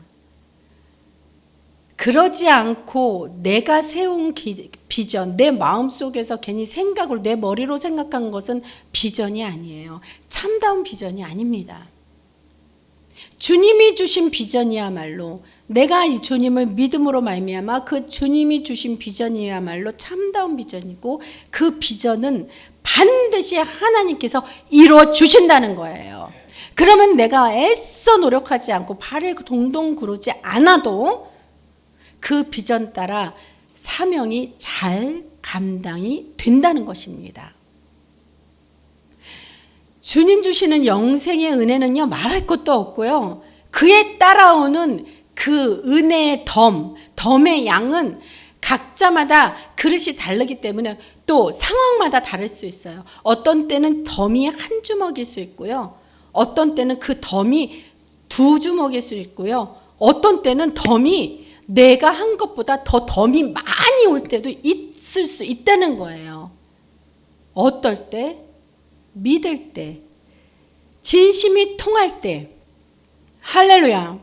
그러지 않고 내가 세운 비전, 내 마음속에서 괜히 생각으로, 내 머리로 생각한 것은 비전이 아니에요. 참다운 비전이 아닙니다. 주님이 주신 비전이야말로, 내가 이 주님을 믿음으로 말미암아 그 주님이 주신 비전이야말로 참다운 비전이고, 그 비전은 반드시 하나님께서 이루어 주신다는 거예요. 그러면 내가 애써 노력하지 않고 발을 동동 구르지 않아도 그 비전 따라 사명이 잘 감당이 된다는 것입니다. 주님 주시는 영생의 은혜는요, 말할 것도 없고요. 그에 따라오는 그 은혜의 덤의 양은 각자마다 그릇이 다르기 때문에 또 상황마다 다를 수 있어요. 어떤 때는 덤이 한 주먹일 수 있고요. 어떤 때는 그 덤이 두 주먹일 수 있고요. 어떤 때는 덤이 내가 한 것보다 더 덤이 많이 올 때도 있을 수 있다는 거예요. 어떨 때? 믿을 때, 진심이 통할 때. 할렐루야.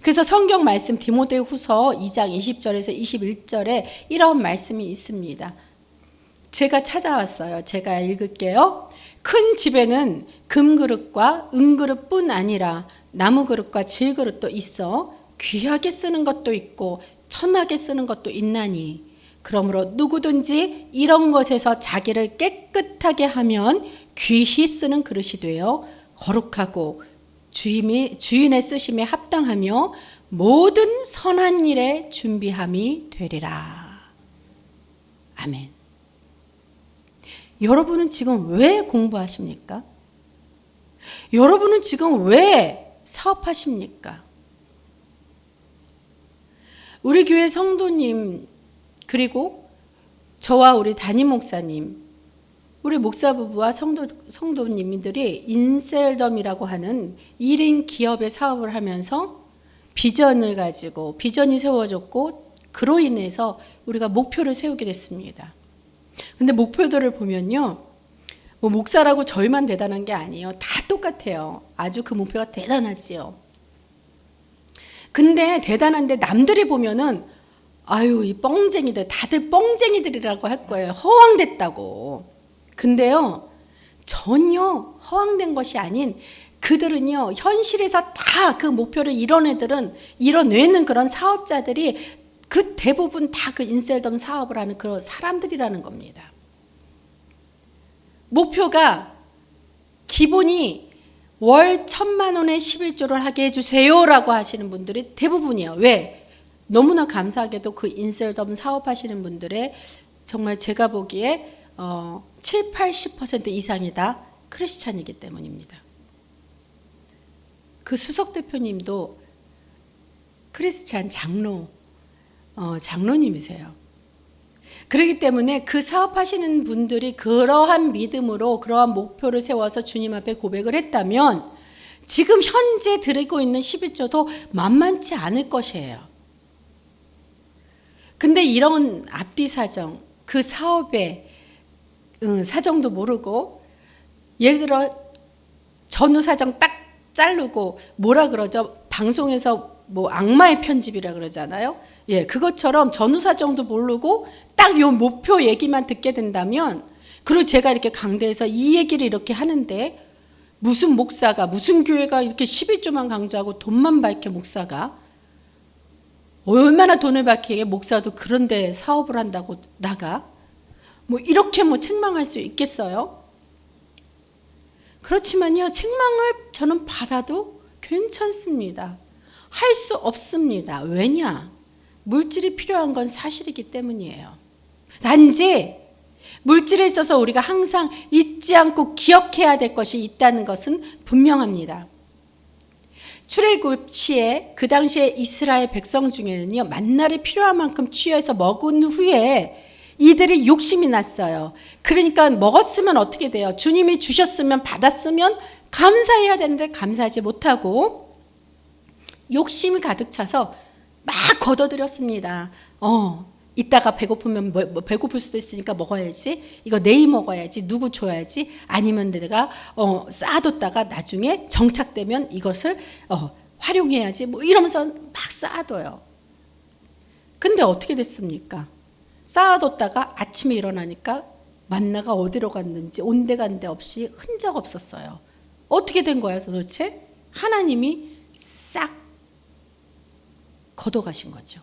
그래서 성경 말씀 디모데후서 2장 20절에서 21절에 이런 말씀이 있습니다. 제가 찾아왔어요. 제가 읽을게요. 큰 집에는 금그릇과 은그릇뿐 아니라 나무그릇과 질그릇도 있어 귀하게 쓰는 것도 있고 천하게 쓰는 것도 있나니, 그러므로 누구든지 이런 것에서 자기를 깨끗하게 하면 귀히 쓰는 그릇이 되어 거룩하고 주인의 쓰심에 합당하며 모든 선한 일에 준비함이 되리라. 아멘. 여러분은 지금 왜 공부하십니까? 여러분은 지금 왜 사업하십니까? 우리 교회 성도님, 그리고 저와 우리 담임 목사님, 우리 목사 부부와 성도님들이 인셀덤이라고 하는 1인 기업의 사업을 하면서 비전을 가지고 비전이 세워졌고, 그로 인해서 우리가 목표를 세우게 됐습니다. 근데 목표들을 보면요, 뭐 목사라고 저희만 대단한 게 아니에요. 다 똑같아요. 아주 그 목표가 대단하지요. 근데 대단한데 남들이 보면은 아유, 이 뻥쟁이들, 다들 뻥쟁이들이라고 할 거예요. 허황됐다고. 근데요, 전혀 허황된 것이 아닌, 그들은요, 현실에서 다 그 목표를 이뤄내는 그런 사업자들이 그 대부분 다 그 인셀덤 사업을 하는 그런 사람들이라는 겁니다. 목표가 기본이 월 1,000만 원의 11조를 하게 해주세요라고 하시는 분들이 대부분이에요. 왜? 너무나 감사하게도 그 인셀덤 사업하시는 분들의 정말 제가 보기에 7, 80% 이상이 다 크리스찬이기 때문입니다. 그 수석 대표님도 크리스찬 장로님이세요. 그렇기 때문에 그 사업하시는 분들이 그러한 믿음으로 그러한 목표를 세워서 주님 앞에 고백을 했다면 지금 현재 드리고 있는 11조도 만만치 않을 것이에요. 근데 이런 앞뒤 사정, 그 사업의 사정도 모르고, 예를 들어 전후 사정 딱 자르고 뭐라 그러죠? 방송에서 뭐 악마의 편집이라 그러잖아요. 예, 그것처럼 전후 사정도 모르고 딱 요 목표 얘기만 듣게 된다면, 그리고 제가 이렇게 강대에서 이 얘기를 이렇게 하는데 무슨 목사가, 무슨 교회가 이렇게 11조만 강조하고 돈만 밝혀 목사가 얼마나 돈을 밝히게 목사도 그런데 사업을 한다고 나가? 뭐 이렇게 뭐 책망할 수 있겠어요? 그렇지만요, 책망을 저는 받아도 괜찮습니다. 할 수 없습니다. 왜냐? 물질이 필요한 건 사실이기 때문이에요. 단지 물질에 있어서 우리가 항상 잊지 않고 기억해야 될 것이 있다는 것은 분명합니다. 출애굽 시에 그 당시에 이스라엘 백성 중에는요, 만나를 필요한 만큼 취해서 먹은 후에 이들이 욕심이 났어요. 그러니까 먹었으면 어떻게 돼요? 주님이 주셨으면, 받았으면 감사해야 되는데 감사하지 못하고 욕심이 가득 차서 막 걷어들였습니다. 이따가 배고프면 배고플 수도 있으니까 먹어야지. 이거 내일 먹어야지. 누구 줘야지. 아니면 내가 쌓아뒀다가 나중에 정착되면 이것을 활용해야지. 뭐 이러면서 막 쌓아둬요. 근데 어떻게 됐습니까? 쌓아뒀다가 아침에 일어나니까 만나가 어디로 갔는지 온데간데 없이 흔적 없었어요. 어떻게 된 거야 도대체? 하나님이 싹 걷어가신 거죠.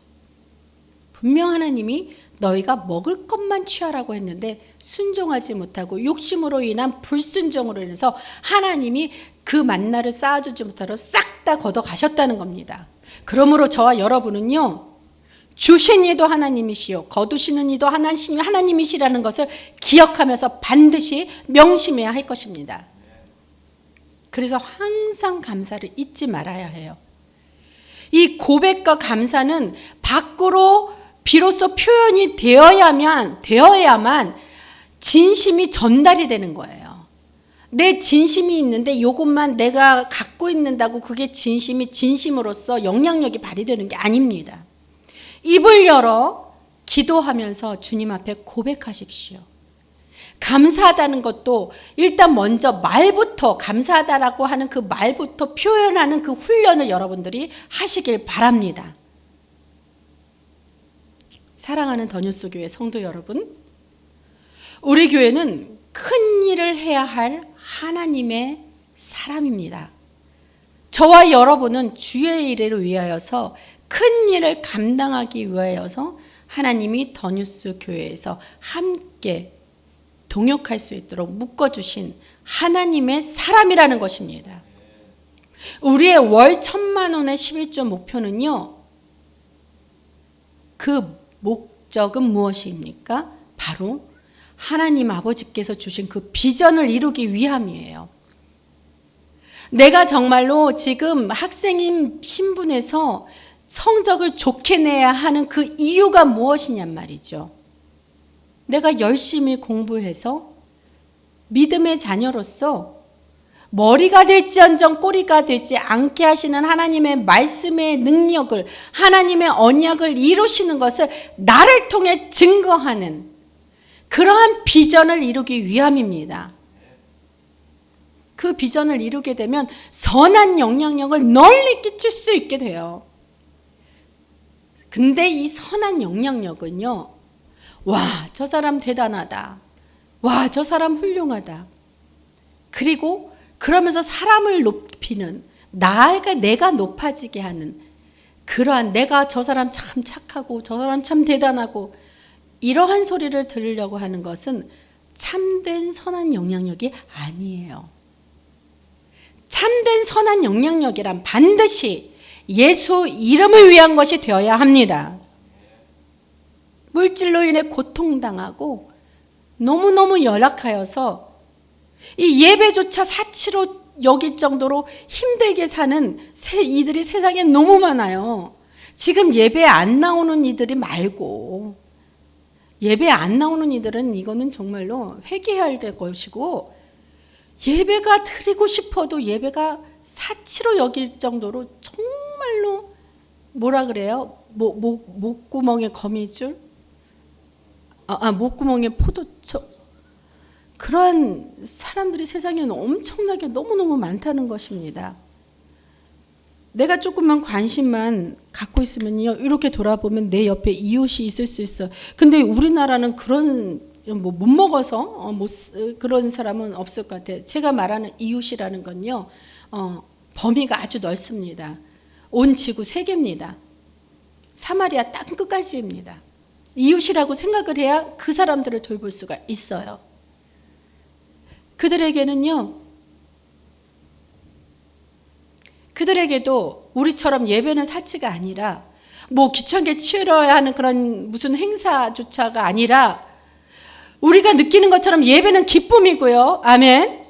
분명 하나님이 너희가 먹을 것만 취하라고 했는데 순종하지 못하고 욕심으로 인한 불순종으로 인해서 하나님이 그 만나를 쌓아주지 못하러 싹 다 걷어가셨다는 겁니다. 그러므로 저와 여러분은요, 주신 이도 하나님이시요 거두시는 이도 하나님이시라는 것을 기억하면서 반드시 명심해야 할 것입니다. 그래서 항상 감사를 잊지 말아야 해요. 이 고백과 감사는 밖으로 비로소 표현이 되어야만 진심이 전달이 되는 거예요. 내 진심이 있는데 이것만 내가 갖고 있는다고 그게 진심으로서 영향력이 발휘되는 게 아닙니다. 입을 열어 기도하면서 주님 앞에 고백하십시오. 감사하다는 것도 일단 먼저 말부터, 감사하다라고 하는 그 말부터 표현하는 그 훈련을 여러분들이 하시길 바랍니다. 사랑하는 더뉴스 교회 성도 여러분, 우리 교회는 큰 일을 해야 할 하나님의 사람입니다. 저와 여러분은 주의 일을 위하여서 큰 일을 감당하기 위하여서 하나님이 더뉴스 교회에서 함께 동역할 수 있도록 묶어주신 하나님의 사람이라는 것입니다. 우리의 월 1,000만 원의 11조 목표는요, 그 목적은 무엇입니까? 바로 하나님 아버지께서 주신 그 비전을 이루기 위함이에요. 내가 정말로 지금 학생인 신분에서 성적을 좋게 내야 하는 그 이유가 무엇이냔 말이죠. 내가 열심히 공부해서 믿음의 자녀로서 머리가 될지언정 꼬리가 되지 않게 하시는 하나님의 말씀의 능력을, 하나님의 언약을 이루시는 것을 나를 통해 증거하는 그러한 비전을 이루기 위함입니다. 그 비전을 이루게 되면 선한 영향력을 널리 끼칠 수 있게 돼요. 근데 이 선한 영향력은요, 와, 저 사람 대단하다. 와, 저 사람 훌륭하다. 그리고 그러면서 사람을 높이는, 내가 높아지게 하는 그러한, 내가 저 사람 참 착하고 저 사람 참 대단하고 이러한 소리를 들으려고 하는 것은 참된 선한 영향력이 아니에요. 참된 선한 영향력이란 반드시 예수 이름을 위한 것이 되어야 합니다. 물질로 인해 고통당하고 너무너무 열악하여서 이 예배조차 사치로 여길 정도로 힘들게 사는 이들이 세상에 너무 많아요. 지금 예배 안 나오는 이들이 말고, 예배 안 나오는 이들은 이거는 정말로 회개해야 될 것이고, 예배가 드리고 싶어도 예배가 사치로 여길 정도로 정말로 뭐라 그래요? 목구멍에 거미줄? 목구멍에 포도초? 그러한 사람들이 세상에는 엄청나게 너무너무 많다는 것입니다. 내가 조금만 관심만 갖고 있으면요, 이렇게 돌아보면 내 옆에 이웃이 있을 수 있어요. 근데 우리나라는 그런 못 먹어서 그런 사람은 없을 것 같아요. 제가 말하는 이웃이라는 건요, 범위가 아주 넓습니다. 온 지구 세계입니다. 사마리아 땅 끝까지입니다. 이웃이라고 생각을 해야 그 사람들을 돌볼 수가 있어요. 그들에게도 우리처럼 예배는 사치가 아니라 귀찮게 치러야 하는 그런 무슨 행사조차가 아니라 우리가 느끼는 것처럼 예배는 기쁨이고요. 아멘.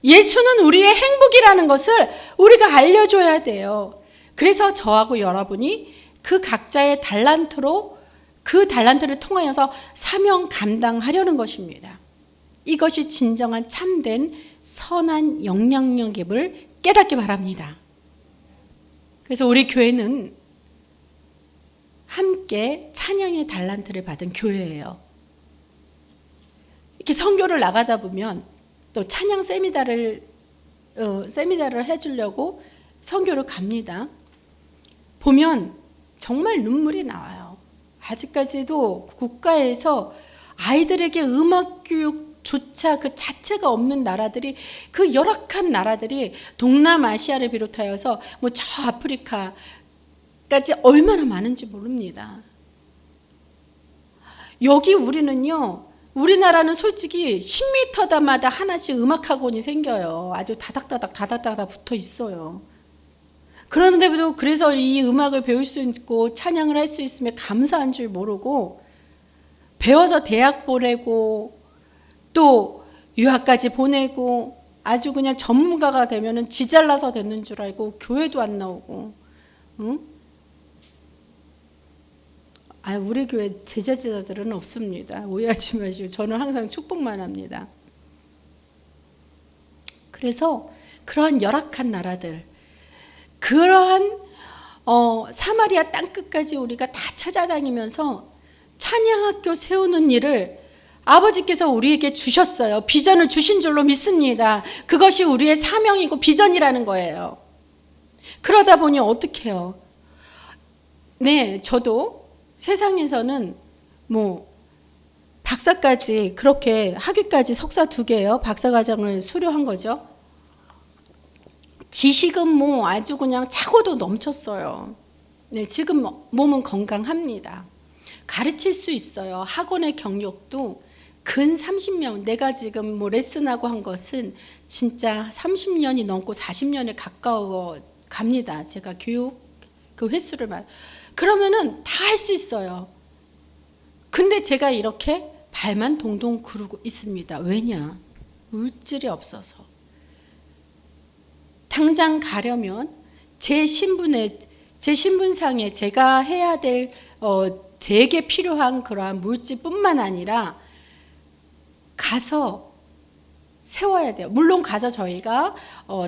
예수는 우리의 행복이라는 것을 우리가 알려줘야 돼요. 그래서 저하고 여러분이 그 각자의 달란트로 그 달란트를 통하여서 사명 감당하려는 것입니다. 이것이 진정한 참된 선한 영향력임을 깨닫기 바랍니다. 그래서 우리 교회는 함께 찬양의 달란트를 받은 교회예요. 이렇게 선교를 나가다 보면 또 찬양 세미나를 해주려고 선교를 갑니다. 보면 정말 눈물이 나와요. 아직까지도 국가에서 아이들에게 음악 교육조차 그 자체가 없는 나라들이, 그 열악한 나라들이 동남아시아를 비롯하여서 뭐 저 아프리카까지 얼마나 많은지 모릅니다. 여기 우리는요, 우리나라는 솔직히 10m마다 하나씩 음악학원이 생겨요. 아주 다닥다닥 붙어 있어요. 그런데도 그래서 이 음악을 배울 수 있고 찬양을 할 수 있으면 감사한 줄 모르고 배워서 대학 보내고 또 유학까지 보내고 아주 그냥 전문가가 되면은 지잘나서 됐는 줄 알고 교회도 안 나오고, 응? 우리 교회 제자들은 없습니다. 오해하지 마시고 저는 항상 축복만 합니다. 그래서 그러한 열악한 나라들, 그러한 사마리아 땅끝까지 우리가 다 찾아다니면서 찬양학교 세우는 일을 아버지께서 우리에게 주셨어요. 비전을 주신 줄로 믿습니다. 그것이 우리의 사명이고 비전이라는 거예요. 그러다 보니 어떻게 해요? 네, 저도 세상에서는 뭐 박사까지, 그렇게 학위까지 석사 2개예요. 박사과정을 수료한 거죠. 지식은 뭐 아주 그냥 차고도 넘쳤어요. 네, 지금 몸은 건강합니다. 가르칠 수 있어요. 학원의 경력도 근 30년, 내가 지금 뭐 레슨하고 한 것은 진짜 30년이 넘고 40년에 가까워 갑니다. 제가 교육 그 횟수를 그러면은 다 할 수 있어요. 근데 제가 이렇게 발만 동동 구르고 있습니다. 왜냐? 물질이 없어서. 당장 가려면 제 신분상에 제가 해야 될 제게 필요한 그러한 물질뿐만 아니라 가서 세워야 돼요. 물론 가서 저희가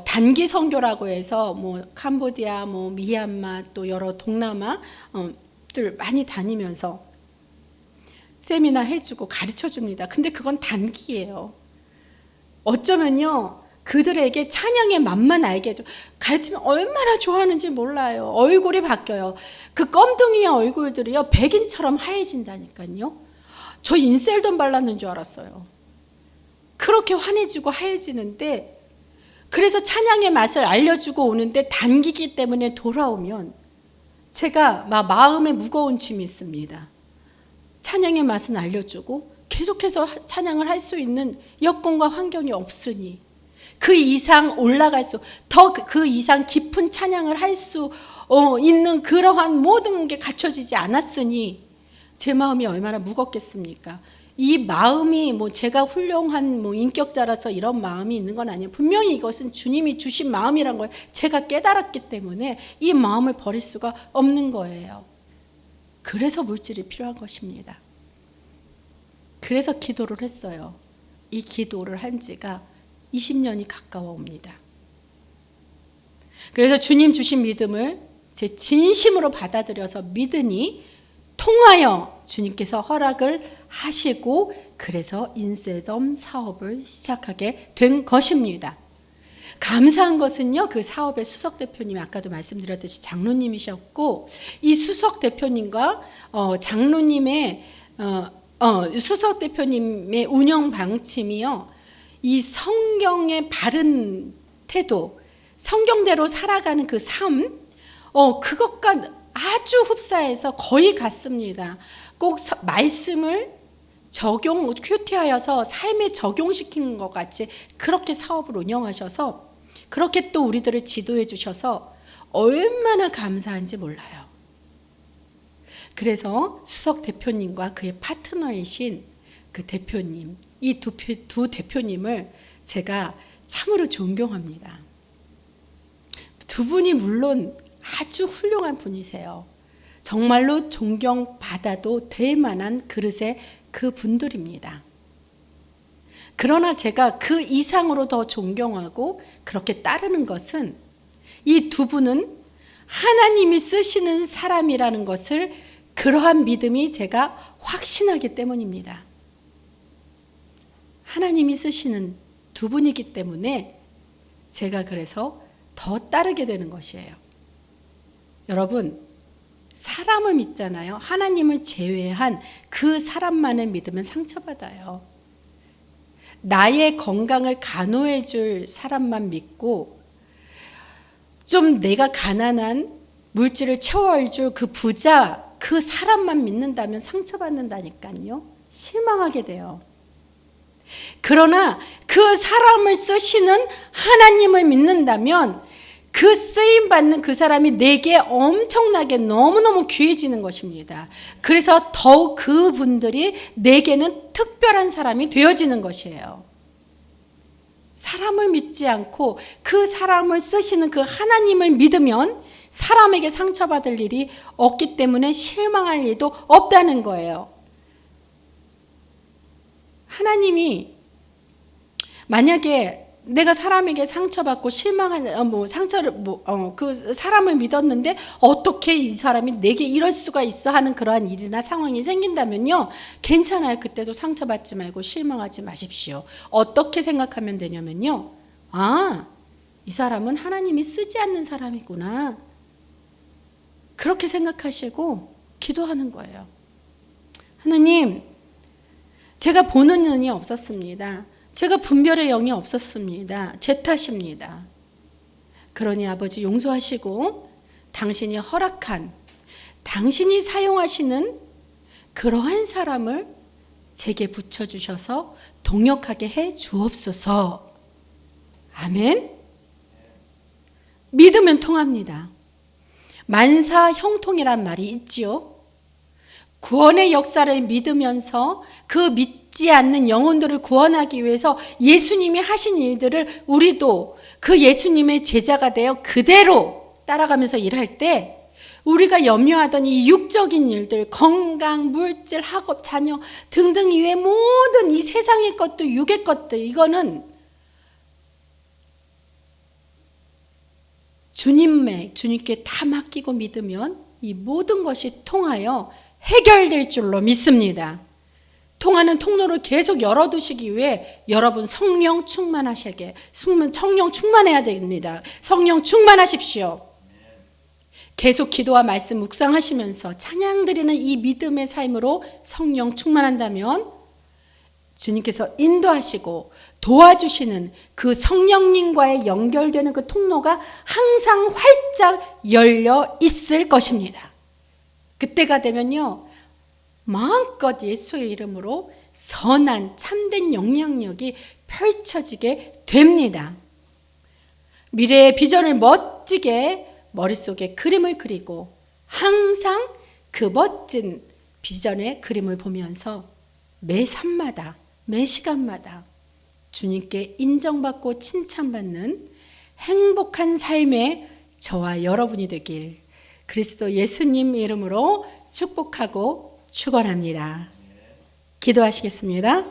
단기 선교라고 해서 뭐 캄보디아, 뭐 미얀마, 또 여러 동남아들 많이 다니면서 세미나 해주고 가르쳐 줍니다. 근데 그건 단기예요. 어쩌면요, 그들에게 찬양의 맛만 알게 해줘. 가르치면 얼마나 좋아하는지 몰라요. 얼굴이 바뀌어요. 그 껌둥이의 얼굴들이요, 백인처럼 하얘진다니까요. 저 인셀돈 발랐는 줄 알았어요. 그렇게 환해지고 하얘지는데, 그래서 찬양의 맛을 알려주고 오는데 단기기 때문에 돌아오면 제가 마음에 무거운 짐이 있습니다. 찬양의 맛은 알려주고 계속해서 찬양을 할 수 있는 여건과 환경이 없으니, 그 이상 올라갈 수, 더 그 이상 깊은 찬양을 할 수 있는 그러한 모든 게 갖춰지지 않았으니 제 마음이 얼마나 무겁겠습니까? 이 마음이 뭐 제가 훌륭한 뭐 인격자라서 이런 마음이 있는 건 아니에요. 분명히 이것은 주님이 주신 마음이란 걸 제가 깨달았기 때문에 이 마음을 버릴 수가 없는 거예요. 그래서 물질이 필요한 것입니다. 그래서 기도를 했어요. 이 기도를 한 지가 20년이 가까워 옵니다. 그래서 주님 주신 믿음을 제 진심으로 받아들여서 믿으니 통하여 주님께서 허락을 하시고, 그래서 인셀덤 사업을 시작하게 된 것입니다. 감사한 것은요, 그 사업의 수석 대표님이 아까도 말씀드렸듯이 장로님이셨고, 이 수석 대표님과 장로님의 수석 대표님의 운영 방침이요, 이 성경의 바른 태도, 성경대로 살아가는 그 삶, 그것과 아주 흡사해서 거의 같습니다. 꼭 말씀을 큐티하여서 삶에 적용시키는 것 같이 그렇게 사업을 운영하셔서, 그렇게 또 우리들을 지도해 주셔서 얼마나 감사한지 몰라요. 그래서 수석 대표님과 그의 파트너이신 그 대표님, 이 두 대표님을 제가 참으로 존경합니다. 두 분이 물론 아주 훌륭한 분이세요. 정말로 존경받아도 될 만한 그릇의 그 분들입니다. 그러나 제가 그 이상으로 더 존경하고 그렇게 따르는 것은, 이 두 분은 하나님이 쓰시는 사람이라는 것을 그러한 믿음이 제가 확신하기 때문입니다. 하나님이 쓰시는 두 분이기 때문에 제가 그래서 더 따르게 되는 것이에요. 여러분, 사람을 믿잖아요. 하나님을 제외한 그 사람만을 믿으면 상처받아요. 나의 건강을 간호해 줄 사람만 믿고 좀 내가 가난한 물질을 채워줄 그 부자, 그 사람만 믿는다면 상처받는다니까요. 실망하게 돼요. 그러나 그 사람을 쓰시는 하나님을 믿는다면 그 쓰임받는 그 사람이 내게 엄청나게 너무너무 귀해지는 것입니다. 그래서 더욱 그분들이 내게는 특별한 사람이 되어지는 것이에요. 사람을 믿지 않고 그 사람을 쓰시는 그 하나님을 믿으면 사람에게 상처받을 일이 없기 때문에 실망할 일도 없다는 거예요. 하나님이 만약에 내가 사람에게 상처받고 실망한 그 사람을 믿었는데 어떻게 이 사람이 내게 이럴 수가 있어 하는 그러한 일이나 상황이 생긴다면요, 괜찮아요. 그때도 상처받지 말고 실망하지 마십시오. 어떻게 생각하면 되냐면요, 이 사람은 하나님이 쓰지 않는 사람이구나, 그렇게 생각하시고 기도하는 거예요. 하나님, 제가 보는 눈이 없었습니다. 제가 분별의 영이 없었습니다. 제 탓입니다. 그러니 아버지 용서하시고 당신이 허락한, 당신이 사용하시는 그러한 사람을 제게 붙여주셔서 동역하게 해 주옵소서. 아멘. 믿으면 통합니다. 만사 형통이란 말이 있지요. 구원의 역사를 믿으면서 그 믿지 않는 영혼들을 구원하기 위해서 예수님이 하신 일들을 우리도 그 예수님의 제자가 되어 그대로 따라가면서 일할 때 우리가 염려하던 이 육적인 일들, 건강, 물질, 학업, 자녀 등등 이외의 모든 이 세상의 것들, 육의 것들, 이거는 주님께 다 맡기고 믿으면 이 모든 것이 통하여 해결될 줄로 믿습니다. 통하는 통로를 계속 열어두시기 위해 여러분 성령 충만하시게, 성령 충만해야 됩니다. 성령 충만하십시오. 계속 기도와 말씀 묵상하시면서 찬양 드리는 이 믿음의 삶으로 성령 충만한다면 주님께서 인도하시고 도와주시는 그 성령님과의 연결되는 그 통로가 항상 활짝 열려 있을 것입니다. 그때가 되면요, 마음껏 예수의 이름으로 선한 참된 영향력이 펼쳐지게 됩니다. 미래의 비전을 멋지게 머릿속에 그림을 그리고 항상 그 멋진 비전의 그림을 보면서 매 삶마다, 매 시간마다 주님께 인정받고 칭찬받는 행복한 삶의 저와 여러분이 되길 그리스도 예수님 이름으로 축복하고 축원합니다. 기도하시겠습니다.